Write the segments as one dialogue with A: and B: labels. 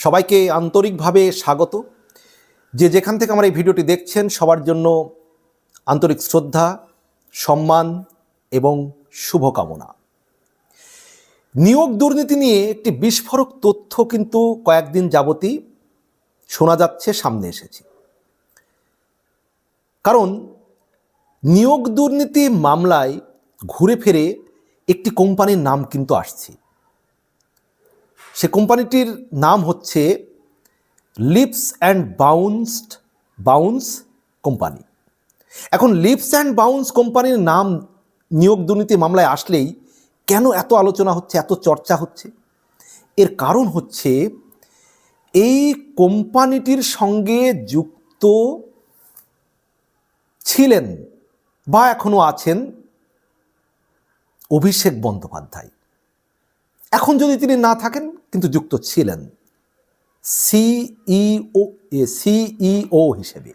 A: সবাইকে আন্তরিকভাবে স্বাগত। যে যেখান থেকে আমার এই ভিডিওটি দেখছেন সবার জন্য আন্তরিক শ্রদ্ধা, সম্মান এবং শুভকামনা। নিয়োগ দুর্নীতি নিয়ে একটি বিস্ফোরক তথ্য কিন্তু কয়েকদিন যাবতই শোনা যাচ্ছে, সামনে এসেছে। কারণ নিয়োগ দুর্নীতি মামলায় ঘুরে ফিরে একটি কোম্পানির নাম কিন্তু আসছে। সে কোম্পানিটির নাম হচ্ছে লিপস অ্যান্ড বাউন্স কোম্পানি। এখন লিপস অ্যান্ড বাউন্স কোম্পানির নাম নিয়োগ দুর্নীতি মামলায় আসলেই কেন এত আলোচনা হচ্ছে, এত চর্চা হচ্ছে? এর কারণ হচ্ছে এই কোম্পানিটির সঙ্গে যুক্ত ছিলেন বা এখনো আছেন অভিষেক বন্দ্যোপাধ্যায়। এখন যদি তিনি না থাকেন, কিন্তু যুক্ত ছিলেন সিইও হিসেবে,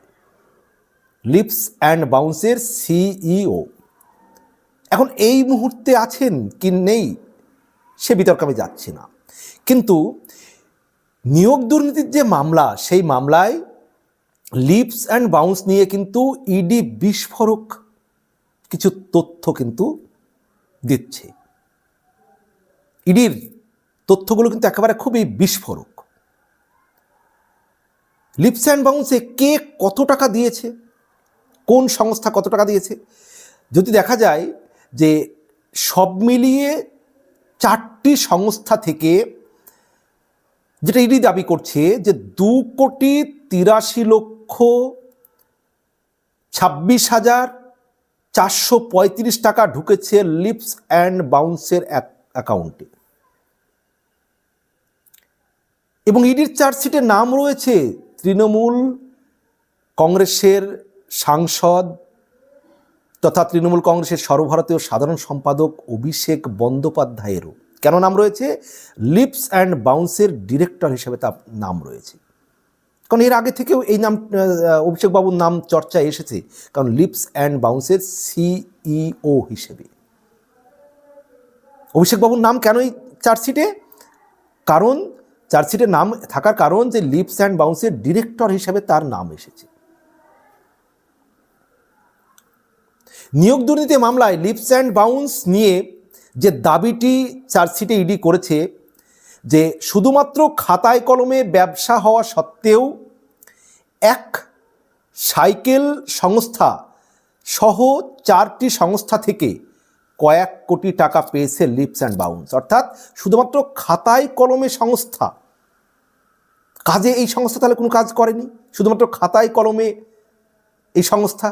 A: লিপস অ্যান্ড বাউন্সের সিইও। এখন এই মুহূর্তে আছেন কি নেই সে বিতর্কে আমি যাচ্ছি না, কিন্তু নিয়োগ দুর্নীতির যে মামলা, সেই মামলায় লিপস অ্যান্ড বাউন্স নিয়ে কিন্তু ইডি বিস্ফোরক কিছু তথ্য কিন্তু দিচ্ছে। ইডির তথ্যগুলো কিন্তু একেবারে খুবই বিস্ফোরক। লিপস অ্যান্ড বাউন্সে কে কত টাকা দিয়েছে, কোন সংস্থা কত টাকা দিয়েছে, যদি দেখা যায় যে সব মিলিয়ে 4টি সংস্থা থেকে, যেটা ইডি দাবি করছে যে 2,83,26,435 টাকা ঢুকেছে লিপস অ্যান্ড বাউন্সের অ্যাকাউন্টে। এবং ইডির চার্জশিটে নাম রয়েছে তৃণমূল কংগ্রেসের সাংসদ তথা তৃণমূল কংগ্রেসের সর্বভারতীয় সাধারণ সম্পাদক অভিষেক বন্দ্যোপাধ্যায়েরও কেন নাম রয়েছে? লিপস অ্যান্ড বাউন্সের ডিরেক্টর হিসেবে তার নাম রয়েছে। কারণ এর আগে থেকেও এই নাম, অভিষেক বাবুর নাম চর্চায় এসেছে, কারণ লিপস অ্যান্ড বাউন্সের সিইও হিসেবে অভিষেক বাবুর নাম কেনই চার্জশিটে? কারণ চার্জশিটে নাম থাকার কারণ যে লিপস অ্যান্ড বাউন্সের ডিরেক্টর হিসেবে তার নাম এসেছে। নিয়োগ দুর্নীতি মামলায় লিপস অ্যান্ড বাউন্স নিয়ে যে দাবিটি চার্জশিটে ইডি করেছে, যে শুধুমাত্র খাতায় কলমে ব্যবসা হওয়া সত্ত্বেও এক সাইকেল সংস্থা সহ 4টি সংস্থা থেকে কয়েক কোটি টাকা পেয়েছে লিপস অ্যান্ড বাউন্স। অর্থাৎ শুধুমাত্র খাতায় কলমে সংস্থা, কাজে এই সংস্থা তাহলে কোনো কাজ করেনি, শুধুমাত্র খাতায় কলমে এই সংস্থা,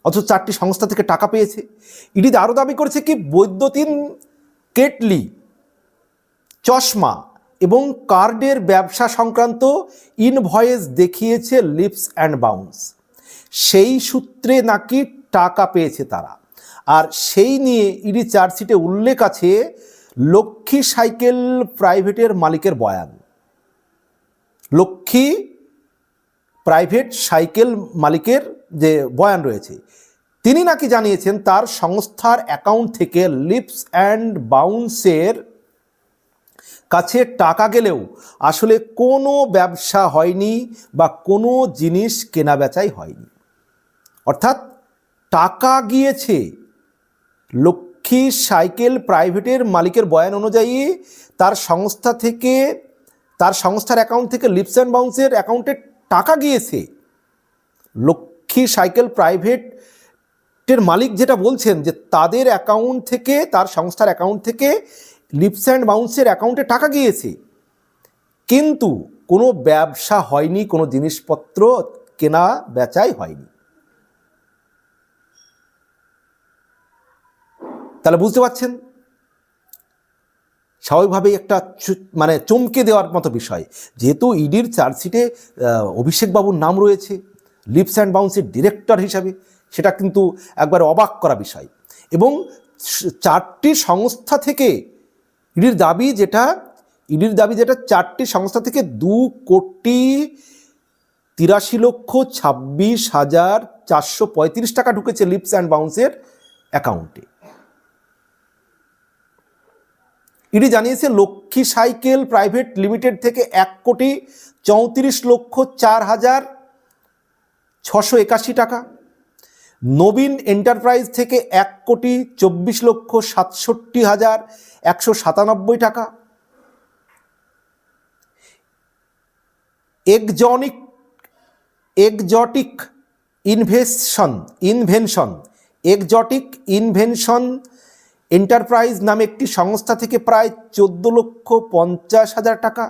A: অথচ 4টি সংস্থা থেকে টাকা পেয়েছে। ইডি আরও দাবি করেছে কি, বৈদ্যুতিন কেটলি, চশমা এবং কার্ডের ব্যবসা সংক্রান্ত ইনভয়েস দেখিয়েছে লিপস অ্যান্ড বাউন্স, সেই সূত্রে নাকি টাকা পেয়েছে তারা। আর সেই নিয়ে ইডি চার্জশিটে উল্লেখ আছে লক্ষ্মী সাইকেল প্রাইভেটের মালিকের বয়ান। লক্ষ্মী প্রাইভেট সাইকেল মালিকের যে বয়ান রয়েছে, তিনি নাকি জানিয়েছেন তার সংস্থার অ্যাকাউন্ট থেকে লিপস অ্যান্ড বাউন্সের কাছে টাকা গেলেও আসলে কোনো ব্যবসা হয়নি বা কোনো জিনিস কেনা বেচাই হয়নি। অর্থাৎ টাকা গিয়েছে লক্ষ্মী সাইকেল প্রাইভেটের মালিকের বয়ান অনুযায়ী তার সংস্থা থেকে, তার সংস্থার অ্যাকাউন্ট থেকে লিপস অ্যান্ড বাউন্সের অ্যাকাউন্টে টাকা গিয়েছে। লক্ষ্মী সাইকেল প্রাইভেটের মালিক যেটা বলছেন যে তাদের অ্যাকাউন্ট থেকে, তার সংস্থার অ্যাকাউন্ট থেকে লিপস অ্যান্ড বাউন্সের অ্যাকাউন্টে টাকা গিয়েছে, কিন্তু কোনো ব্যবসা হয়নি, কোনো জিনিসপত্র কেনা বেচাই হয়নি। তাহলে বুঝতে পারছেন, স্বাভাবিকভাবেই একটা মানে চমকে দেওয়ার মতো বিষয়। যেহেতু ইডির চার্জশিটে অভিষেক বাবুর নাম রয়েছে লিপস অ্যান্ড বাউন্সের ডিরেক্টর হিসাবে, সেটা কিন্তু একবার অবাক করা বিষয়। এবং 4টি সংস্থা থেকে ইডির দাবি যেটা 4টি সংস্থা থেকে 2,83,26,435 টাকা ঢুকেছে লিপস অ্যান্ড বাউন্সের অ্যাকাউন্টে। ইডি জানিয়েছে লক্ষ্মী সাইকেল প্রাইভেট লিমিটেড থেকে 1,34,04,681 টাকা, নবীন এন্টারপ্রাইজ থেকে 1,24,67,197 টাকা, এক্সজটিক ইনভেনশন এন্টারপ্রাইজ নামে একটি সংস্থা থেকে প্রায় 14,50,000 টাকা,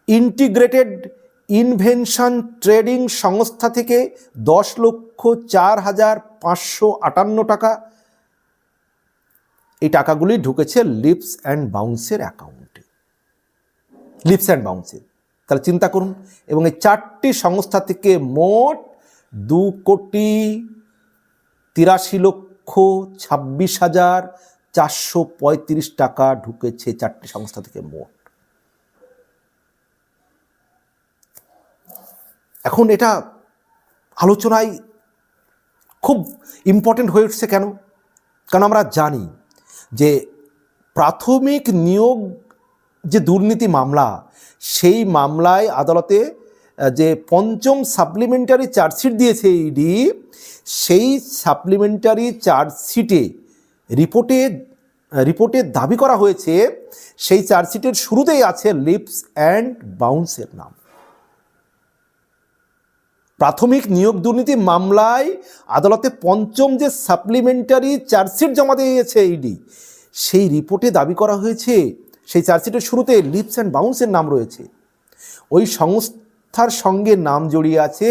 A: ইন্টিগ্রেটেড ইনভেনশন ট্রেডিং সংস্থা থেকে 10,04,558 টাকা। এই টাকাগুলি ঢুকেছে লিপস অ্যান্ড বাউন্সের অ্যাকাউন্টে, লিপস অ্যান্ড বাউন্সের। তাহলে চিন্তা করুন, এবং এই 4টি সংস্থা থেকে মোট 2,83,26,435 টাকা ঢুকেছে 4টি সংস্থা থেকে মোট। এখন এটা আলোচনায় খুব ইম্পর্টেন্ট হয়ে উঠছে কেন? কারণ আমরা জানি যে প্রাথমিক নিয়োগ যে দুর্নীতি মামলা, সেই মামলায় আদালতে যে 5ম সাপ্লিমেন্টারি চার্জশিট দিয়েছে ইডি, সেই সাপ্লিমেন্টারি চার্জশিটে রিপোর্টে দাবি করা হয়েছে, সেই চার্জশিটের শুরুতেই আছে লিপস অ্যান্ড বাউন্সের নাম। প্রাথমিক নিয়োগ দুর্নীতি মামলায় আদালতে 5ম যে সাপ্লিমেন্টারি চার্জশিট জমা দিয়েছে ইডি, সেই রিপোর্টে দাবি করা হয়েছে, সেই চার্জশিটের শুরুতে লিপস অ্যান্ড বাউন্সের নাম রয়েছে। ওই সংস্থার সঙ্গে নাম জড়িয়ে আছে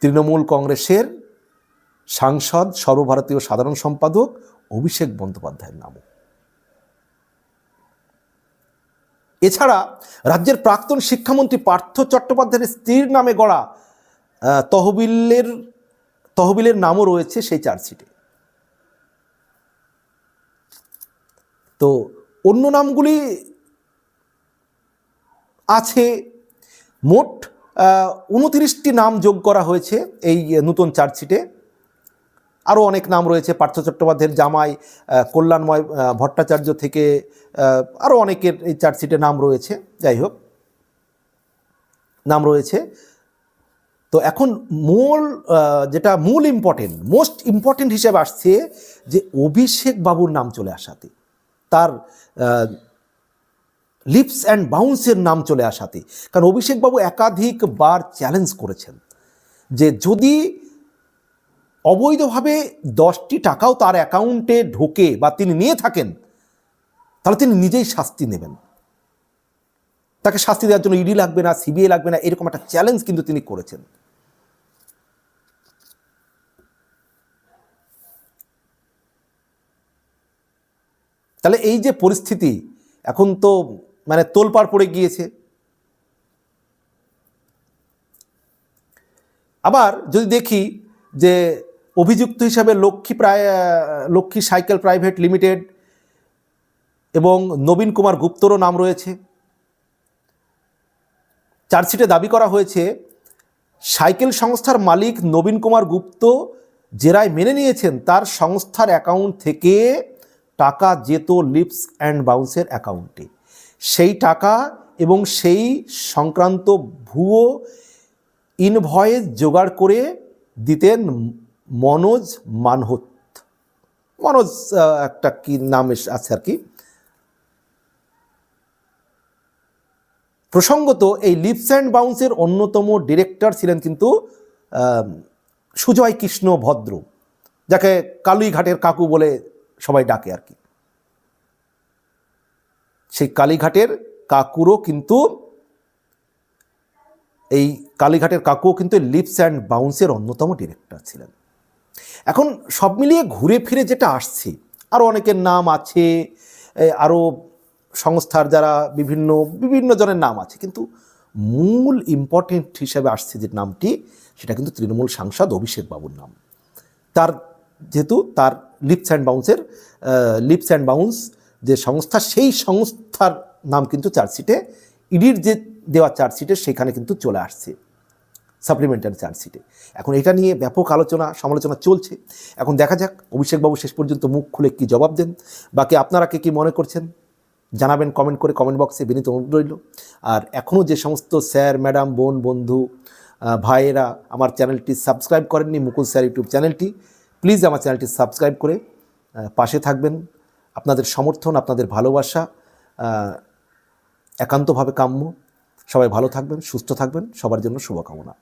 A: তৃণমূল কংগ্রেসের সাংসদ সর্বভারতীয় সাধারণ সম্পাদক অভিষেক বন্দ্যোপাধ্যায়ের নামও। এছাড়া রাজ্যের প্রাক্তন শিক্ষামন্ত্রী পার্থ চট্টোপাধ্যায়ের স্ত্রীর নামে গড়া তহবিলের নামও রয়েছে সেই চার্জশিটে। তো অন্য নামগুলি আছে, মোট 29টি নাম যোগ করা হয়েছে এই নতুন চার্জশিটে। আরও অনেক নাম রয়েছে, পার্থ চট্টোপাধ্যায়ের জামাই কল্যাণময় ভট্টাচার্য থেকে আরও অনেকের এই চার্জশিটে নাম রয়েছে। যাই হোক, নাম রয়েছে। তো এখন মোস্ট ইম্পর্টেন্ট হিসেবে আসছে যে অভিষেক বাবুর নাম চলে আসাতে, তার লিপস অ্যান্ড বাউন্সের নাম চলে আসাতে। কারণ অভিষেকবাবু একাধিকবার চ্যালেঞ্জ করেছেন যে যদি অবৈধভাবে 10টি টাকাও তার অ্যাকাউন্টে ঢোকে বা তিনি নিয়ে থাকেন, তাহলে তিনি নিজেই শাস্তি নেবেন। তাকে শাস্তি দেওয়ার জন্য ইডি লাগবে না, সিবিআই লাগবে না, এরকম একটা চ্যালেঞ্জ কিন্তু তিনি করেছেন। তাহলে এই যে পরিস্থিতি, এখন তো মানে তোলপাড় পড়ে গিয়েছে। আবার যদি দেখি যে অভিযুক্ত হিসাবে লক্ষ্মী সাইকেল প্রাইভেট লিমিটেড এবং নবীন কুমার গুপ্তরও নাম রয়েছে। চার্জশিটে দাবি করা হয়েছে সাইকেল সংস্থার মালিক নবীন কুমার গুপ্ত জেরায় মেনে নিয়েছেন তার সংস্থার অ্যাকাউন্ট থেকে টাকা যেত লিপস অ্যান্ড বাউন্সের অ্যাকাউন্টে। সেই টাকা এবং সেই সংক্রান্ত ভুয়ো ইনভয়েস জোগাড় করে দিতেন মনোজ মানহত। মনোজ একটা কি নাম আছে আর কি। প্রসঙ্গত এই লিপস অ্যান্ড বাউন্সের অন্যতম ডিরেক্টর ছিলেন কিন্তু সুজয় কৃষ্ণ ভদ্র, যাকে কালীঘাটের কাকু বলে সবাই ডাকে আর কি। সেই কালীঘাটের কাকুরও কিন্তু লিপস অ্যান্ড বাউন্সের অন্যতম ডিরেক্টর ছিলেন। এখন সব মিলিয়ে ঘুরে ফিরে যেটা আসছে, আরও অনেকের নাম আছে, আরও সংস্থার যারা বিভিন্ন জনের নাম আছে, কিন্তু মূল ইম্পর্টেন্ট হিসেবে আসছে যে নামটি, সেটা কিন্তু তৃণমূল সাংসদ অভিষেক বাবুর নাম। যেহেতু তার লিপস অ্যান্ড বাউন্স যে সংস্থা, সেই সংস্থার নাম কিন্তু চার্জশিটে, ইডির যে দেওয়া চার্জশিটে সেখানে কিন্তু চলে আসছে। সাপ্লিমেন্টারি চার্জশিটে। এখন এটা নিয়ে ব্যাপক আলোচনা সমালোচনা চলছে। এখন দেখা যাক অভিষেকবাবু শেষ পর্যন্ত মুখ খুলে কী জবাব দেন। বাকি আপনারা কে কী মনে করছেন জানাবেন কমেন্ট করে, কমেন্ট বক্সে বিনীত অনুরোধ রইল। আর এখনও যে সমস্ত স্যার ম্যাডাম বোন বন্ধু ভাইয়েরা আমার চ্যানেলটি সাবস্ক্রাইব করেননি, মুকুল স্যার ইউটিউব চ্যানেলটি, প্লিজ আমার চ্যানেলটি সাবস্ক্রাইব করে পাশে থাকবেন। আপনাদের সমর্থন, আপনাদের ভালোবাসা একান্তভাবে কাম্য। সবাই ভালো থাকবেন, সুস্থ থাকবেন, সবার জন্য শুভকামনা।